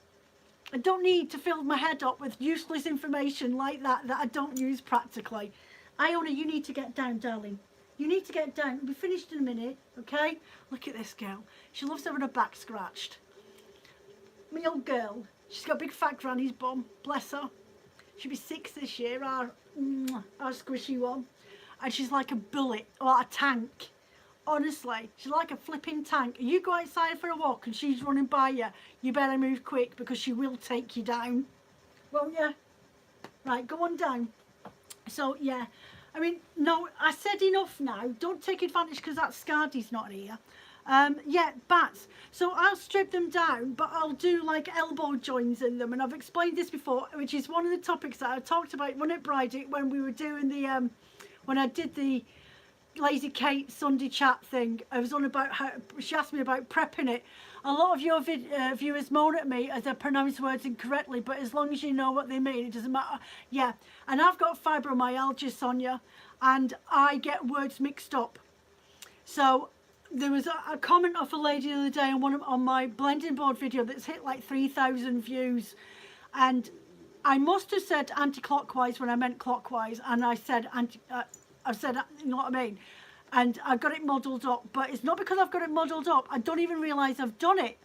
I don't need to fill my head up with useless information like that I don't use practically. Iona, you need to get down, darling. You need to get down. We'll be finished in a minute, okay? Look at this girl. She loves having her back scratched. My old girl. She's got a big fat granny's bum. Bless her. She'll be 6 this year, our squishy one. And she's like a bullet, or a tank. Honestly, she's like a flipping tank. You go outside for a walk and she's running by you, you better move quick because she will take you down. Won't you? Right, go on down. So, yeah. I mean, no, I said enough now. Don't take advantage because that Scardy's not here. Yeah, batts. So I'll strip them down, but I'll do like elbow joins in them. And I've explained this before, which is one of the topics that I talked about when we were doing the, when I did the Lazy Kate Sunday chat thing. I was on about how she asked me about prepping it. A lot of your viewers moan at me as I pronounce words incorrectly, but as long as you know what they mean, it doesn't matter. Yeah, and I've got fibromyalgia, Sonia, and I get words mixed up. So there was a comment off a lady the other day on my blending board video that's hit like 3,000 views, and I must have said anti-clockwise when I meant clockwise, and I said you know what I mean, and I got it muddled up. But it's not because I've got it muddled up, I don't even realise I've done it.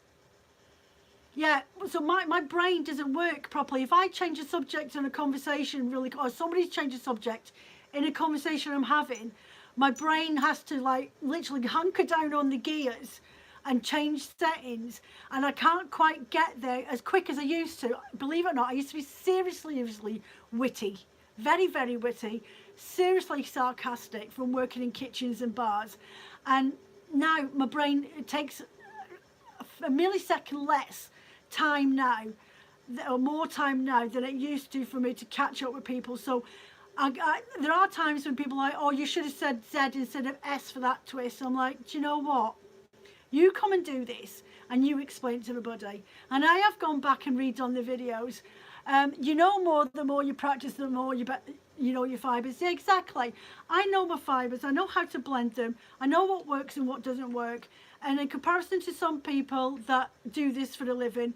Yeah, so my brain doesn't work properly. If I change a subject in a conversation or somebody's changed a subject in a conversation I'm having, my brain has to like literally hunker down on the gears and change settings, and I can't quite get there as quick as I used to. Believe it or not, I used to be seriously witty, very, very witty, seriously sarcastic from working in kitchens and bars. And now my brain, it takes a millisecond less time now, or more time now than it used to for me to catch up with people. So there are times when people are like, oh, you should have said Z instead of S for that twist. I'm like, do you know what? You come and do this and you explain it to everybody. And I have gone back and redone the videos. You know more, the more you practice, the more you know your fibres. Yeah, exactly. I know my fibres. I know how to blend them. I know what works and what doesn't work. And in comparison to some people that do this for a living,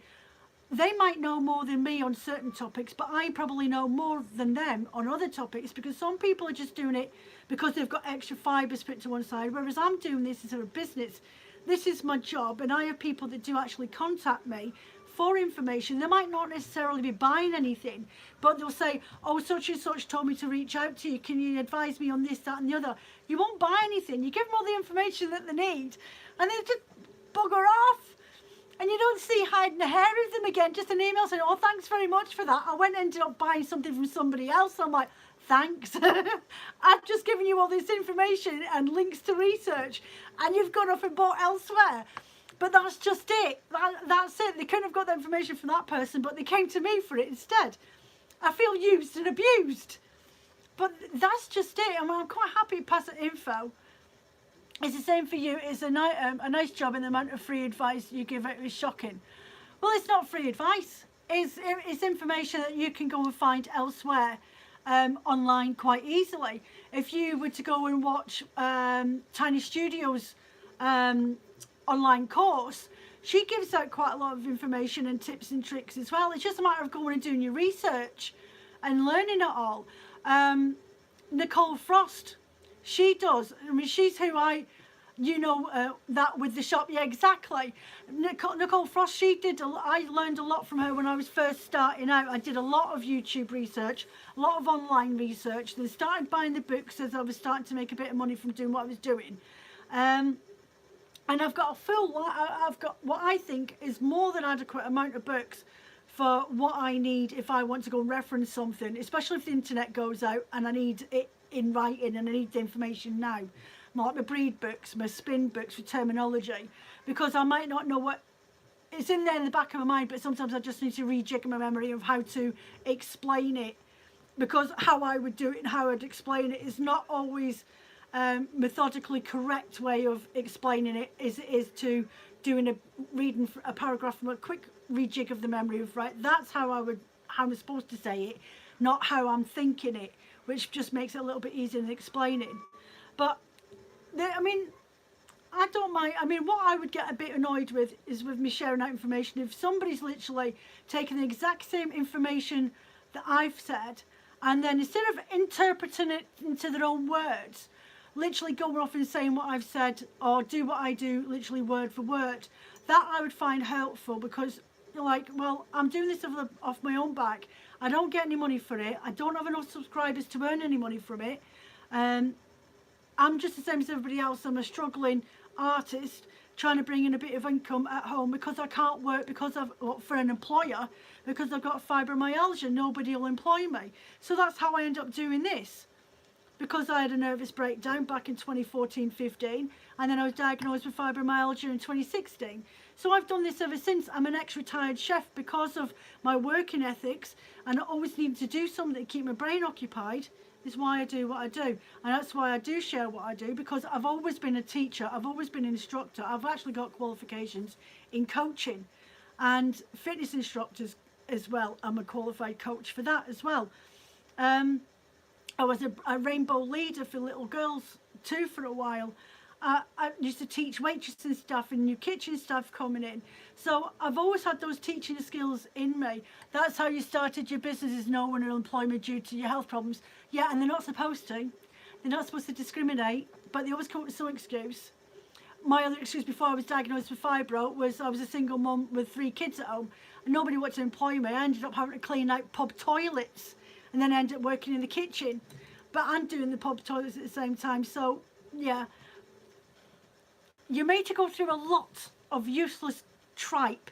they might know more than me on certain topics, but I probably know more than them on other topics, because some people are just doing it because they've got extra fibres put to one side, whereas I'm doing this as a business. This is my job, and I have people that do actually contact me for information. They might not necessarily be buying anything, but they'll say, oh, such and such told me to reach out to you. Can you advise me on this, that and the other? You won't buy anything. You give them all the information that they need, and they just bugger off. And you don't see hiding a hair of them again. Just an email saying, oh, thanks very much for that. I went and ended up buying something from somebody else. I'm like, thanks. I've just given you all this information and links to research, and you've gone off and bought elsewhere. But that's just it. That's it. They couldn't have got the information from that person, but they came to me for it instead. I feel used and abused. But that's just it. I mean, I'm quite happy to pass that info. It's the same for you. It's a nice job, and the amount of free advice you give out is shocking. Well, it's not free advice. It's information that you can go and find elsewhere online quite easily. If you were to go and watch Tiny Studios' online course, she gives out quite a lot of information and tips and tricks as well. It's just a matter of going and doing your research and learning it all. Nicole Frost, she does. I mean, she's who that with the shop. Yeah, exactly. Nicole Frost, I learned a lot from her when I was first starting out. I did a lot of YouTube research, a lot of online research, then started buying the books as I was starting to make a bit of money from doing what I was doing. And I've got I've got what I think is more than adequate amount of books for what I need if I want to go and reference something, especially if the internet goes out and I need it in writing and I need the information now. Like my breed books, my spin books with terminology, because I might not know what it's in there in the back of my mind, but sometimes I just need to rejig my memory of how to explain it, because how I would do it and how I'd explain it is not always methodically correct way of explaining it is to reading a paragraph from a quick rejig of the memory of, right, that's how I'm supposed to say it, not how I'm thinking it, which just makes it a little bit easier in explaining. But I don't mind. I mean, what I would get a bit annoyed with is with me sharing out information. If somebody's literally taken the exact same information that I've said, and then instead of interpreting it into their own words, literally going off and saying what I've said or do what I do literally word for word, that I would find helpful, because you're like, well, I'm doing this off my own back. I don't get any money for it. I don't have enough subscribers to earn any money from it. I'm just the same as everybody else. I'm a struggling artist trying to bring in a bit of income at home because I can't work for an employer, because I've got fibromyalgia. Nobody will employ me. So that's how I end up doing this, because I had a nervous breakdown back in 2014-15, and then I was diagnosed with fibromyalgia in 2016. So I've done this ever since. I'm an ex-retired chef because of my working ethics, and I always needed to do something to keep my brain occupied. This is why I do what I do, and that's why I do share what I do, because I've always been a teacher, I've always been an instructor. I've actually got qualifications in coaching and fitness instructors as well. I'm a qualified coach for that as well. I was a rainbow leader for little girls too for a while. I used to teach waitressing staff and new kitchen staff coming in. So I've always had those teaching skills in me. That's how you started your business, is no one will employ me due to your health problems. Yeah, and they're not supposed to. They're not supposed to discriminate, but they always come up with some excuse. My other excuse before I was diagnosed with fibro was I was a single mum with 3 kids at home, and nobody wanted to employ me. I ended up having to clean out pub toilets, and then I ended up working in the kitchen. But I'm doing the pub toilets at the same time. So, yeah. You're made to go through a lot of useless tripe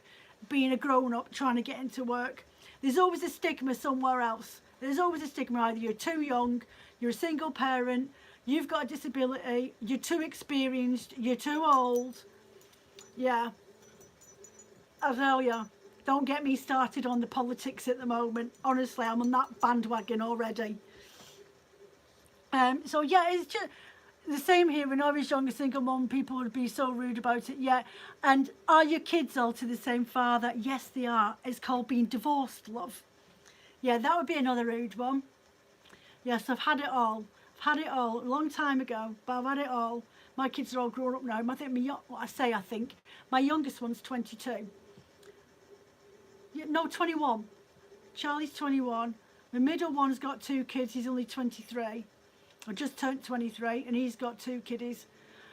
being a grown-up trying to get into work. There's always a stigma somewhere else. There's always a stigma. Either you're too young, you're a single parent, you've got a disability, you're too experienced, you're too old. Yeah, I tell you, don't get me started on the politics at the moment. Honestly, I'm on that bandwagon already. So yeah, it's just the same here. When I was young, a single mum, people would be so rude about it. Yeah, and are your kids all to the same father? Yes, they are. It's called being divorced, love. Yeah, that would be another rude one. Yes, I've had it all. I've had it all a long time ago, but I've had it all. My kids are all grown up now. I think my youngest one's 22. Yeah, no, 21. Charlie's 21. My middle one's got 2 kids. He's only 23. I just turned 23 and he's got 2 kiddies.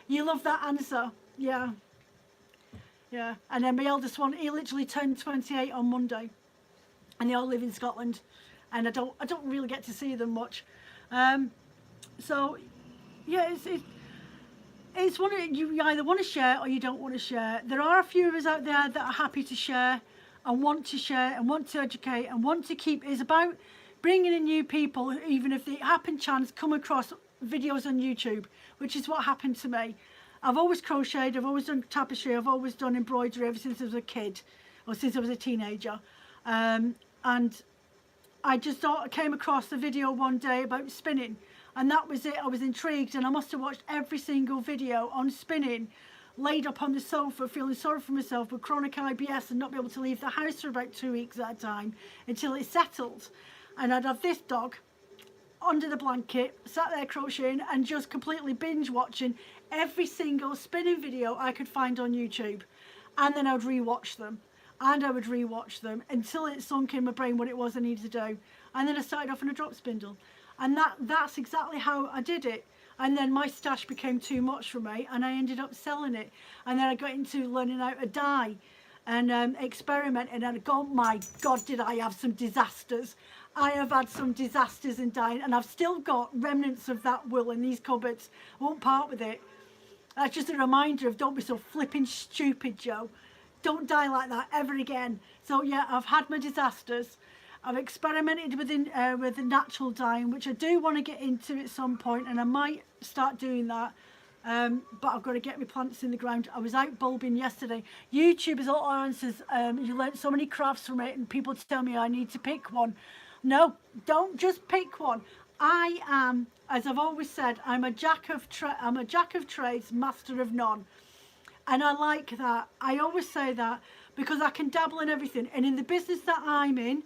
You love that answer. Yeah. Yeah. And then my eldest one, he literally turned 28 on Monday. And they all live in Scotland. And I don't really get to see them much. So yeah, it's one of you either want to share or you don't want to share. There are a few of us out there that are happy to share and want to educate and want to keep. It's about bringing in new people, even if they happen chance come across videos on YouTube, which is what happened to me. I've always crocheted, I've always done tapestry, I've always done embroidery ever since I was a kid, or since I was a teenager. And I just came across a video one day about spinning, and that was it. I was intrigued, and I must have watched every single video on spinning, laid up on the sofa feeling sorry for myself with chronic IBS and not be able to leave the house for about 2 weeks at a time until it settled. And I'd have this dog under the blanket, sat there crocheting and just completely binge watching every single spinning video I could find on YouTube. And then I would rewatch them, and I would rewatch them until it sunk in my brain what it was I needed to do. And then I started off on a drop spindle, and that's exactly how I did it. And then my stash became too much for me, and I ended up selling it. And then I got into learning how to dye and experimenting, and my God, did I have some disasters. I have had some disasters in dyeing, and I've still got remnants of that wool in these cupboards. I won't part with it. That's just a reminder of don't be so flipping stupid, Joe. Don't dye like that ever again. So yeah, I've had my disasters. I've experimented with the natural dyeing, which I do want to get into at some point, and I might start doing that. But I've got to get my plants in the ground. I was out bulbing yesterday. YouTube is all answers. You learn so many crafts from it, and people tell me I need to pick one. No, don't just pick one. I am, as I've always said, I'm a jack of trades, master of none. And I like that. I always say that because I can dabble in everything. And in the business that I'm in,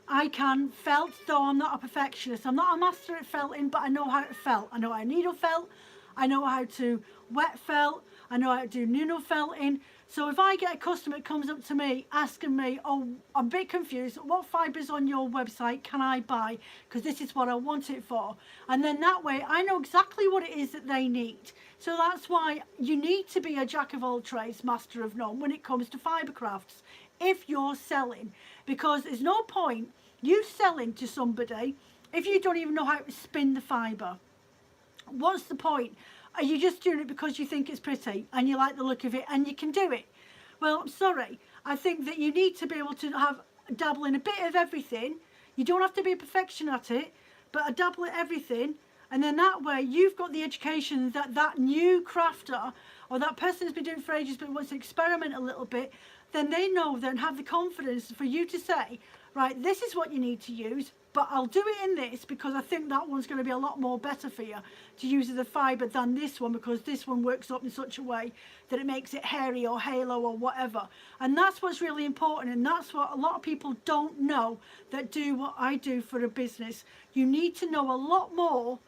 I can felt, though I'm not a perfectionist. I'm not a master at felting, but I know how to felt. I know how to needle felt. I know how to wet felt. I know how to do needle felting. So if I get a customer that comes up to me asking me, oh, I'm a bit confused, what fibres on your website can I buy? Because this is what I want it for. And then that way I know exactly what it is that they need. So that's why you need to be a jack of all trades, master of none when it comes to fibre crafts if you're selling. Because there's no point you selling to somebody if you don't even know how to spin the fibre. What's the point? Are you just doing it because you think it's pretty and you like the look of it and you can do it? Well, I'm sorry. I think that you need to be able to dabble in a bit of everything. You don't have to be a perfection at it, but a dabble at everything. And then that way you've got the education that new crafter or that person who's been doing it for ages but wants to experiment a little bit, then they know then have the confidence for you to say, right, this is what you need to use, but I'll do it in this because I think that one's going to be a lot more better for you to use as a fibre than this one, because this one works up in such a way that it makes it hairy or halo or whatever. And that's what's really important, and that's what a lot of people don't know that do what I do for a business. You need to know a lot more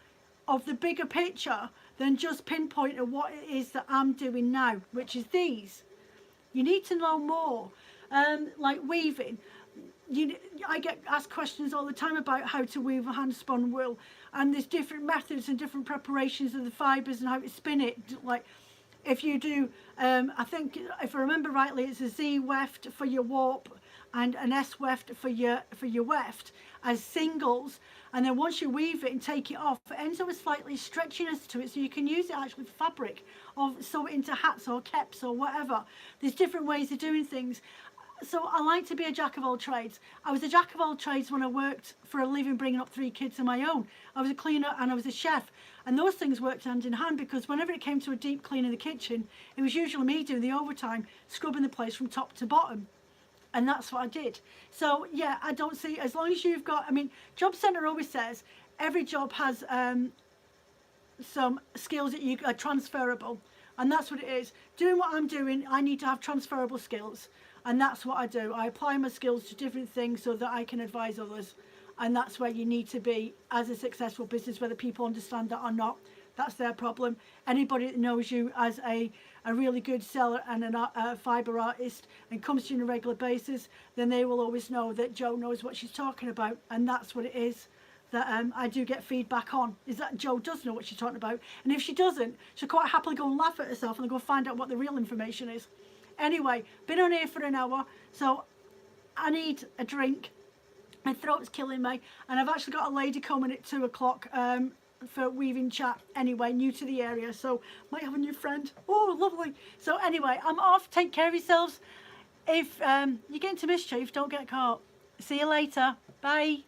of the bigger picture than just pinpoint at what it is that I'm doing now, which is these. You need to know more, like weaving. I get asked questions all the time about how to weave a hand spun wool, and there's different methods and different preparations of the fibres and how to spin it. Like if you do, I think if I remember rightly, it's a Z weft for your warp and an S weft for your weft as singles, and then once you weave it and take it off, it ends up with slightly stretchiness to it, so you can use it actually for fabric or sew it into hats or caps or whatever. There's different ways of doing things. So I like to be a jack of all trades. I was a jack of all trades when I worked for a living bringing up 3 kids of my own. I was a cleaner and I was a chef, and those things worked hand in hand, because whenever it came to a deep clean in the kitchen, it was usually me doing the overtime, scrubbing the place from top to bottom. And that's what I did. So yeah, I don't see, as long as you've got, I mean, Job Centre always says every job has some skills that are transferable, and that's what it is. Doing what I'm doing, I need to have transferable skills, and that's what I do. I apply my skills to different things so that I can advise others, and that's where you need to be as a successful business. Whether people understand that or not, that's their problem. Anybody that knows you as a really good seller and a fibre artist and comes to you on a regular basis, then they will always know that Jo knows what she's talking about, and that's what it is that I do get feedback on, is that Jo does know what she's talking about. And if she doesn't, she'll quite happily go and laugh at herself and go find out what the real information is. Anyway, been on here for an hour, so I need a drink. My throat's killing me, and I've actually got a lady coming at 2 o'clock for weaving chat anyway, new to the area, so might have a new friend. Oh, lovely. So anyway, I'm off. Take care of yourselves. If you get into mischief, don't get caught. See you later. Bye.